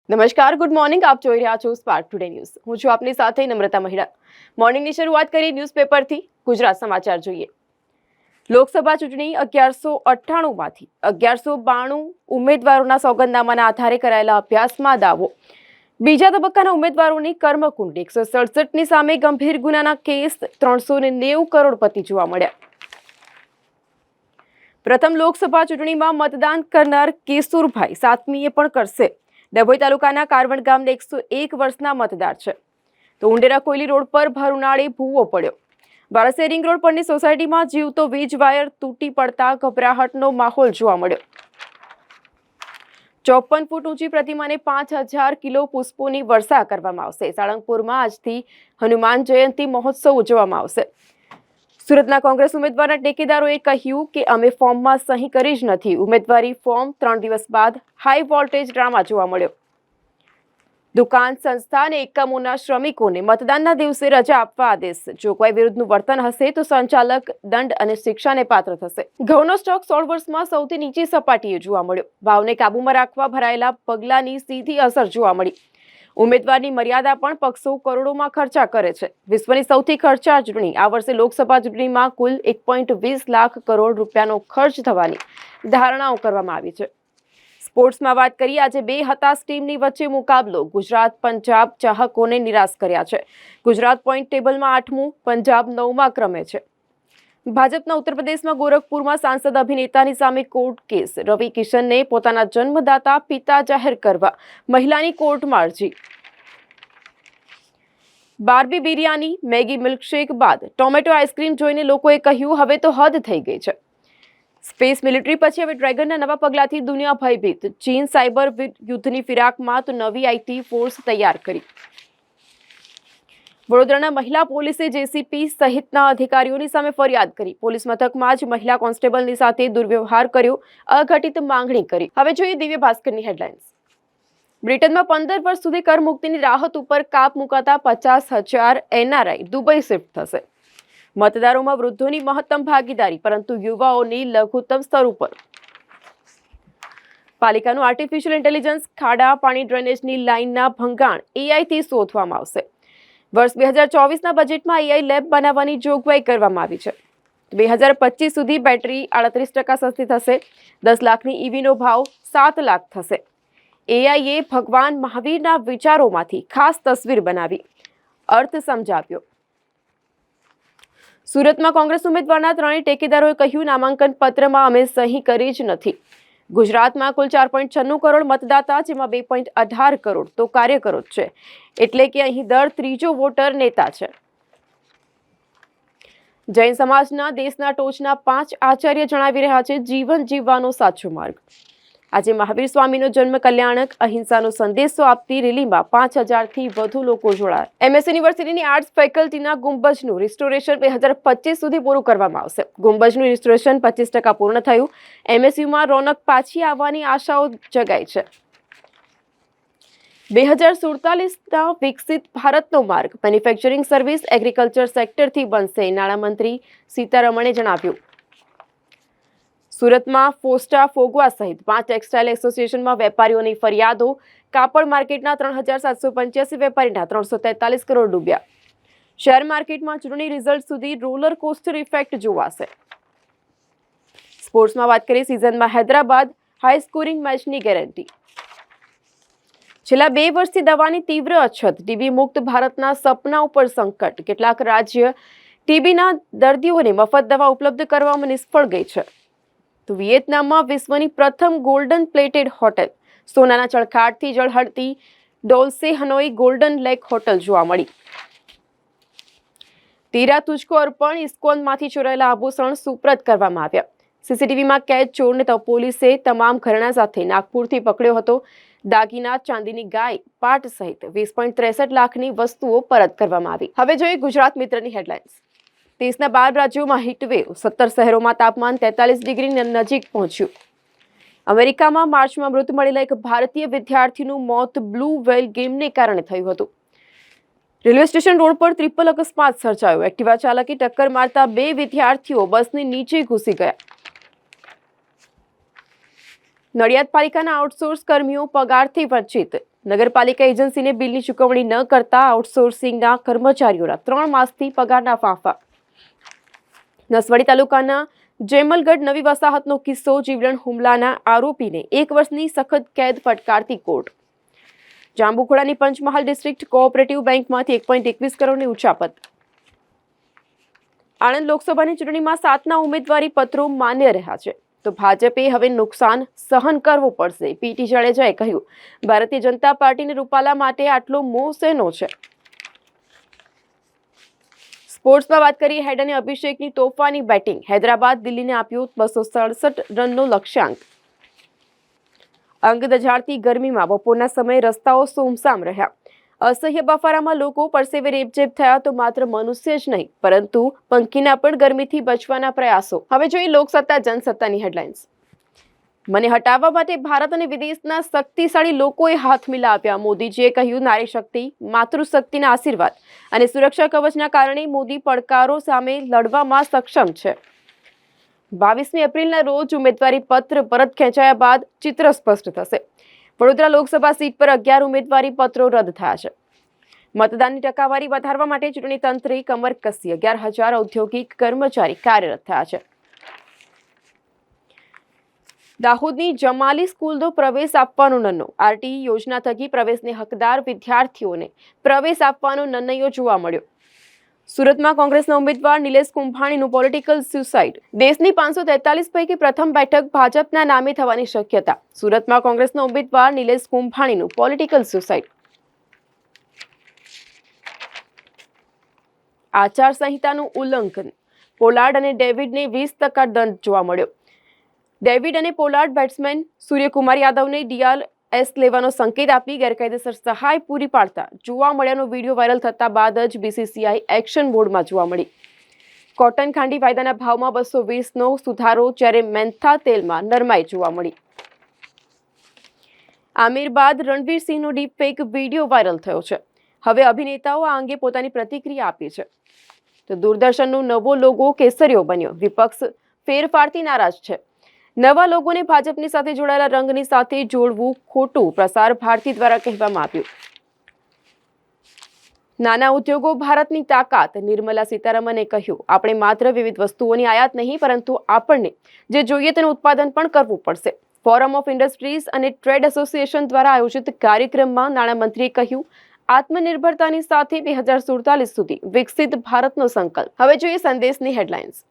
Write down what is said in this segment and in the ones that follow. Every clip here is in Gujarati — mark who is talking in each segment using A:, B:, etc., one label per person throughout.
A: નમસ્કાર, ગુડ મોર્નિંગ. આપ જોઈ રહ્યા છો સ્પાર્ક ટુડે ન્યૂઝ. હું છું આપની સાથે નમ્રતા મહિડા. મોર્નિંગની શરૂઆત કરી ન્યૂઝપેપરથી. ગુજરાત સમાચાર જોઈએ. લોકસભા ચૂંટણી 1198માંથી 1192 ઉમેદવારોના સોગંદનામાના આધારે કરાયેલા અભ્યાસમાં દાવો. બીજા તબક્કાના ઉમેદવારોની કર્મકુંડલી 167ની સામે ગંભીર ગુનાના કેસ 390 કરોડપતિ જોવા મળ્યા. પ્રથમ લોકસભા ચૂંટણીમાં મતદાન કરનાર કેશુરભાઈ 7મીએ પણ કરશે. ડભોઈ તાલુકાના કારવણ ગામના 101 વર્ષના મતદાર છે. તો ઉંડેરા કોયલી રોડ પર ભર ઉનાળે ભૂવો પડ્યો. વારસિયા રિંગ રોડ પરની સોસાયટીમાં જીવતો વીજ વાયર તૂટી પડતા ગભરાહટનો માહોલ જોવા મળ્યો. 54 ફૂટ ઊંચી પ્રતિમાને 5000 કિલો પુષ્પોની વર્ષા કરવામાં આવશે. સાળંગપુરમાં આજથી હનુમાન જયંતિ મહોત્સવ ઉજવવામાં આવશે. સુરતના કોંગ્રેસ ઉમેદવારના ટેકેદારોએ કહ્યું કે અમે ફોર્મમાં સહી કરી જ નથી. ઉમેદવારી ફોર્મ 3 દિવસ બાદ હાઈ વોલ્ટેજ ડ્રામા જોવા મળ્યો. દુકાન, સંસ્થા અને એકમોના શ્રમિકોને મતદાનના દિવસે રજા આપવા આદેશ. જો કોઈ વિરુદ્ધનું વર્તન હશે તો સંચાલક દંડ અને શિક્ષાને પાત્ર થશે. ઘઉંનો સ્ટોક 16 વર્ષમાં સૌથી નીચી સપાટીએ જોવા મળ્યો. ભાવને કાબૂમાં રાખવા ભરાયેલા પગલાંની સીધી અસર જોવા મળી. ઉમેદવારની મર્યાદા પણ પક્ષો કરોડોમાં ખર્ચા કરે છે. વિશ્વની સૌથી ખર્ચાળ ચૂંટણી. આ વર્ષે લોકસભા ચૂંટણીમાં કુલ 1.20 લાખ કરોડ રૂપિયાનો ખર્ચ થવાની ધારણાઓ કરવામાં આવી છે. સ્પોર્ટ્સમાં વાત કરીએ. આજે બે હતાશ ટીમની વચ્ચે મુકાબલો. ગુજરાત પંજાબ ચાહકોને નિરાશ કર્યા છે. ગુજરાત પોઈન્ટ ટેબલમાં 8મું, પંજાબ 9મા ક્રમે છે. ભાજપના ઉત્તર પ્રદેશમાં ગોરખપુરમાં સાંસદ અભિનેતાની સામે કોર્ટ કેસ. રવિ કિશનને પોતાના જન્મદાતા પિતા જાહેર કરવા મહિલાની કોર્ટમાં અરજી. બાર્બી બિરયાની, મેગી મિલ્કશેક બાદ ટોમેટો આઈસ્ક્રીમ જોઈને લોકોએ કહ્યું હવે તો હદ થઈ ગઈ છે. સ્પેસ મિલિટરી પછી હવે ડ્રેગનના નવા પગલાથી દુનિયા ભયભીત. ચીન સાયબર યુદ્ધની ફિરાકમાં તો નવી આઈટી ફોર્સ તૈયાર કરી. વડોદરાના મહિલા પોલીસે જેસીપી સહિતના અધિકારીઓની સામે ફરિયાદ કરી. પોલીસ મથકમાં જ મહિલા કોન્સ્ટેબલની સાથે દુર્વ્યવહાર કર્યો, અઘટિત માંગણી કરી. હવે જોઈએ દિવ્ય ભાસ્કરની હેડલાઇન્સ. બ્રિટનમાં 15 વર્ષ સુધી કરમુક્તિની રાહત ઉપર કાપ મુકાતા 50,000 એનઆરઆઈ દુબઈ શિફ્ટ થશે. મતદારોમાં વૃદ્ધોની મહત્તમ ભાગીદારી, પરંતુ યુવાઓની લઘુત્તમ સ્તર ઉપર. પાલિકાનું આર્ટિફિશિયલ ઇન્ટેલિજન્સ ખાડા પાણી ડ્રેનેજની લાઇનના ભંગાણ એઆઈથી શોધવામાં આવશે. વર્ષ 2024ના બજેટમાં એઆઈ લેબ બનાવવાની જોગવાઈ કરવામાં આવી છે. 2025 સુધી બેટરી 38% સસ્તી થશે. 10 લાખની ઈવીનો ભાવ 7 લાખ થશે. એઆઈએ ભગવાન મહાવીરના વિચારોમાંથી ખાસ તસવીર બનાવી, અર્થ સમજાવ્યો. સુરતમાં કોંગ્રેસ ઉમેદવારના ત્રણેય ટેકેદારોએ કહ્યું નામાંકન પત્રમાં અમે સહી કરી જ નથી. ગુજરાતમાં કુલ 4.96 કરોડ મતદાતા, જેમાં 2.18 કરોડ તો કાર્યકરો જ છે. એટલે કે અહીં દર ત્રીજો વોટર નેતા છે. જૈન સમાજના દેશના ટોચના 5 આચાર્ય જણાવી રહ્યા છે જીવન જીવવાનો સાચો માર્ગ. આજે મહાવીર સ્વામીનો જન્મ કલ્યાણક અહિંસાનો સંદેશો આપતી રેલીમાં 5000થી વધુ લોકો જોડાયા. એમએસ યુનિવર્સિટીની આર્ટ્સ ફેકલ્ટીના ગુંબજનું રિસ્ટોરેશન 2025 સુધી પૂરું કરવામાં આવશે. ગુંબજનું રિસ્ટોરેશન 25% પૂર્ણ થયું. એમએસયુમાં રોનક પાછી આવવાની આશાઓ જગાઈ છે. 2047ના વિકસિત ભારતનો માર્ગ મેન્યુફેક્ચરિંગ સર્વિસ એગ્રીકલ્ચર સેક્ટરથી બનશે, નાણામંત્રી સીતારમણે જણાવ્યું. સુરતમાં ફોસ્ટા ફોગવા સહિત 5 ટેક્સટાઇલ એસોસિએશનમાં વેપારીઓની ફરિયાદો. કાપડ માર્કેટના 3785 વેપારીના 343 કરોડ ડૂબ્યા. શેર માર્કેટમાં ચૂંટણી રિઝલ્ટ સુધી રોલર કોસ્ટર ઇફેક્ટ જોવાશે. સ્પોર્ટ્સમાં વાત કરીએ. સિઝનમાં હૈદરાબાદ હાઈ સ્કોરિંગ મેચની ગેરંટી. છેલ્લા 2 વર્ષથી દવાની તીવ્ર અછત. ટીબી મુક્ત ભારતના સપના ઉપર સંકટ. કેટલાક રાજ્ય ટીબીના દર્દીઓને મફત દવા ઉપલબ્ધ કરવામાં નિષ્ફળ ગઈ છે. તો વિયેતનામમાં વિશ્વની પ્રથમ ગોલ્ડન પ્લેટેડ હોટેલ. સોનાના ચળકાટથી ઝળહળતી ડોલ્સે હનોઈ ગોલ્ડન લેક હોટલ જોવા મળી. તેરા તુજકો અર્પણ. ઇસ્કોનમાંથી ચોરાયેલા આભૂષણ સુપ્રત કરવામાં આવ્યા. સીસીટીવીમાં કેદ ચોરને તો પોલીસે તમામ ઘરેણા સાથે નાગપુરથી પકડ્યો હતો. દાગીના, ચાંદીની ગાય, પાટ સહિત 20.63 લાખની વસ્તુઓ પરત કરવામાં આવી. હવે જોઈએ ગુજરાત મિત્રની હેડલાઇન્સ. દેશના 12 રાજ્યોમાં હીટવેવ. 17 શહેરોમાં તાપમાન 43 ડિગ્રી નજીક પહોંચ્યું. અમેરિકામાં માર્ચમાં મૃત મળેલા એક ભારતીય વિદ્યાર્થીનું મોત બ્લુ વેલ ગેમને કારણે થયું હતું. રેલવે સ્ટેશન રોડ પર ટ્રિપલ અકસ્માત સર્જાયો. એક્ટિવા ચાલકે ટક્કર મારતા 2 વિદ્યાર્થીઓ બસની નીચે ઘૂસી ગયા. નડિયાદ પાલિકાના આઉટસોર્સ કર્મીઓ પગારથી વંચિત. નગરપાલિકા એજન્સીને બિલની ચૂકવણી ન કરતા આઉટસોર્સિંગના કર્મચારીઓના 3 માસથી પગારના ફાંફા. નસવાડી તાલુકાના જેમલગઢ નવી વસાહતનો કિસ્સો. જીવલેણ હુમલાના આરોપીને 1 વર્ષની સખત કેદ ફટકારતી કોર્ટ. જાંબુખોડાની પંચમહાલ ડિસ્ટ્રિક્ટ કોઓપરેટિવ બેંકમાંથી 1.21 કરોડની ઉચાપત. આણંદ લોકસભાની ચૂંટણીમાં 7ના ઉમેદવારી પત્રો માન્ય રહ્યા છે, તો ભાજપે હવે નુકસાન સહન કરવું પડશે. પીટી જાડેજાએ કહ્યું, ભારતીય જનતા પાર્ટીને રૂપાલા માટે આટલો મોહ શેનો છે. સ્પોર્ટ્સમાં વાત કરીએ. હેડ અને અભિષેકની તોફાની બેટિંગ. હૈદરાબાદ દિલ્હીને આપ્યો 267 રનનો લક્ષ્યાંક. અંગ દઝાડતી ગરમીમાં બપોરના સમયે રસ્તાઓ સુમસામ રહ્યા. અસહ્ય બફારામાં લોકો પરસેવે રેબઝેબ થયા તો માત્ર મનુષ્ય જ નહીં, પરંતુ પંખીના પણ ગરમીથી બચવાના પ્રયાસો. હવે જોઈએ લોકસત્તા જનસત્તાની હેડલાઇન્સ. મને હટાવવા માટે ભારત અને વિદેશના શક્તિશાળી લોકોએ હાથ મિલાવ્યા. મોદીજીએ કહ્યું, નારી શક્તિ, માતૃશક્તિના આશીર્વાદ અને સુરક્ષા કવચના કારણે મોદી પડકારો સામે લડવામાં સક્ષમ છે. 22મી એપ્રિલના રોજ ઉમેદવારી પત્ર પરત ખેંચાયા બાદ ચિત્ર સ્પષ્ટ થશે. વડોદરા લોકસભા સીટ પર 11 ઉમેદવારી પત્રો રદ થયા છે. મતદાનની ટકાવારી વધારવા માટે ચૂંટણી તંત્રે કમર કસી. 11,000 ઔદ્યોગિક કર્મચારી કાર્યરત થયા છે. દાહોદની જમાલી સ્કૂલનો પ્રવેશ આપવાનો નિર્ણય. આરટીઈ યોજના થકી પ્રવેશને હકદાર વિદ્યાર્થીઓને પ્રવેશ આપવાનો નિર્ણયો જોવા મળ્યો. સુરતમાં કોંગ્રેસના ઉમેદવાર નિલેશ કુંભાણીનું પોલિટિકલ સુસાઇડ. દેશની 543 પૈકી પ્રથમ બેઠક ભાજપના નામે થવાની શક્યતા. સુરતમાં કોંગ્રેસના ઉમેદવાર નિલેશ કુંભાણીનું પોલિટિકલ સુસાઇડ. આચારસંહિતાનું ઉલ્લંઘન. પોલાર્ડ અને ડેવિડને 20% દંડ જોવા મળ્યો. ડેવિડ અને પોલાર્ડ બેટ્સમેન સૂર્યકુમાર યાદવને DRS લેવાનો સંકેત આપી ગેરકાયદેસર સહાય પૂરી પાડતા જોવા મળ્યાનો વિડીયો વાયરલ થતા બાદ જ BCCI એક્શન મોડમાં જોવા મળી. કોટન ખાંડી વાયદાના ભાવમાં 220નો સુધારો, જ્યારે મેન્થા તેલમાં નરમાઈ જોવા મળી. આમિર બાદ રણવીર સિંહનો ડીપફેક વિડીયો વાયરલ થયો છે. હવે અભિનેતાઓ આ અંગે પોતાની પ્રતિક્રિયા આપી છે. તો દૂરદર્શનનો નવો લોગો કેસરીયો બન્યો. વિપક્ષ ફેરફારથી નારાજ છે. નવા લોકોને ભાજપની સાથે જોડાયેલા રંગની સાથે જોડવું ખોટું, પ્રસાર ભારતી દ્વારા કહેવામાં આવ્યું. નાના ઉદ્યોગો ભારતની તાકાત. નિર્મલા સીતારમણે કહ્યું, આપણે માત્ર વિવિધ વસ્તુઓની આયાત નહીં, પરંતુ આપણને જે જોઈએ તેનું ઉત્પાદન પણ કરવું પડશે. ફોરમ ઓફ ઇન્ડસ્ટ્રીઝ અને ટ્રેડ એસોસિએશન દ્વારા આયોજિત કાર્યક્રમમાં નાણામંત્રીએ કહ્યું, આત્મનિર્ભરતાની સાથે 2047 સુધી વિકસિત ભારતનો સંકલ્પ. હવે જોઈએ સંદેશની હેડલાઇન્સ.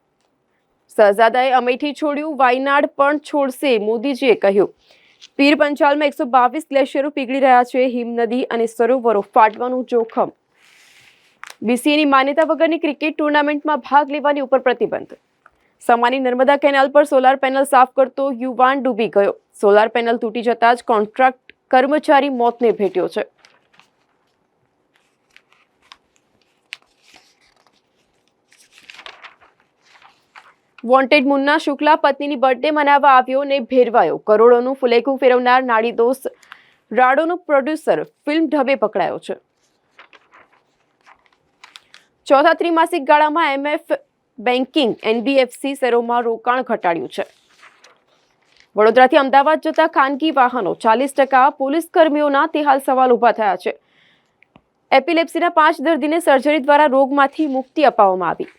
A: શહજાદાએ અમેઠી છોડ્યું, વાયનાડ પણ છોડશે. મોદીજીએ કહ્યું, પીર પંચાલમાં 122 ગ્લેશિયરો પીગળી રહ્યા છે. હિમનદી અને સરોવરો ફાટવાનું જોખમ. BCAની માન્યતા વગરની ક્રિકેટ ટુર્નામેન્ટમાં ભાગ લેવાની ઉપર પ્રતિબંધ. સમાની નર્મદા કેનાલ પર સોલાર પેનલ સાફ કરતો યુવાન ડૂબી ગયો. સોલાર પેનલ તૂટી જતા જ કોન્ટ્રાક્ટ કર્મચારી મોતને ભેટ્યો છે. વોન્ટેડ મુન્ના શુક્લા પત્નીની બર્થડે મનાવવા આવ્યો ને ભેરવાયો. કરોડોનું ફુલેકું ફેરવનાર નાડીદોષ રાડોનો પ્રોડ્યુસર ફિલ્મ ઢબે પકડાયો છે. ચોથા ત્રિમાસિક ગાળામાં IMF બેન્કિંગ NBFC શેરોમાં રોકાણ ઘટાડ્યું છે. વડોદરાથી અમદાવાદ જતા ખાનગી વાહનો 40%. પોલીસ કર્મીઓના તે હાલ સવાલ ઉભા થયા છે. એપિલેપ્સીના 5 દર્દીને સર્જરી દ્વારા રોગમાંથી મુક્તિ અપાવવામાં આવી.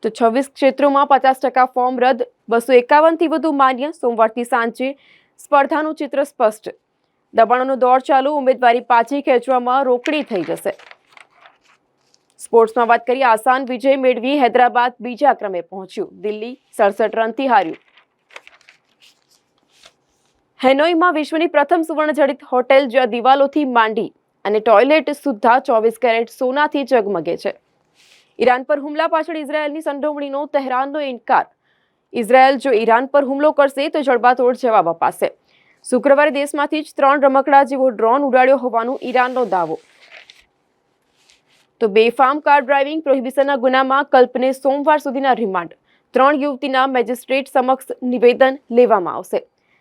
A: તો 26 ક્ષેત્રોમાં 50% ફોર્મ રદ. 251થી વધુ માન્ય. સોમવારથી સાંજે સ્પર્ધાનું ચિત્ર સ્પષ્ટ. દબાણોનો દોર ચાલુ. ઉમેદવારી પાછી ખેંચવામાં રોકડી થઈ જશે. સ્પોર્ટ્સમાં વાત કરીએ. આસાન વિજય મેળવી હૈદરાબાદ બીજા ક્રમે પહોંચ્યું. દિલ્હી 67 રનથી હાર્યું. હેનોઈમાં વિશ્વની પ્રથમ સુવર્ણજડિત હોટેલ, જ્યાં દિવાલોથી માંડી અને ટોયલેટ સુદ્ધા 24 કેરેટ સોનાથી ઝગમગે છે. ઈરાન પર હુમલા પાછળ ઇઝરાયેલની સંડોવણીનો તહેરાનનો ઇનકાર. ઇઝરાયેલ જો ઈરાન પર હુમલો કરશે તો જડબાતોડ જવાબ અપાશે. શુક્રવારે દેશમાંથી જ 3 રમકડા જેવો ડ્રોન ઉડાડ્યો હોવાનો ઈરાનનો દાવો. તો બેફામ કાર ડ્રાઇવિંગ પ્રોહિબિશનના ગુનામાં કલ્પને સોમવાર સુધીના રિમાન્ડ. 3 યુવતીના મેજિસ્ટ્રેટ સમક્ષ નિવેદન લેવામાં આવશે.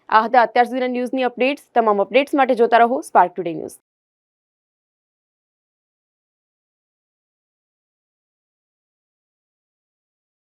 A: આ હતા અત્યાર સુધીના ન્યૂઝની અપડેટ્સ. તમામ અપડેટ્સ માટે જોતા રહો સ્પાર્ક ટુડે ન્યૂઝ.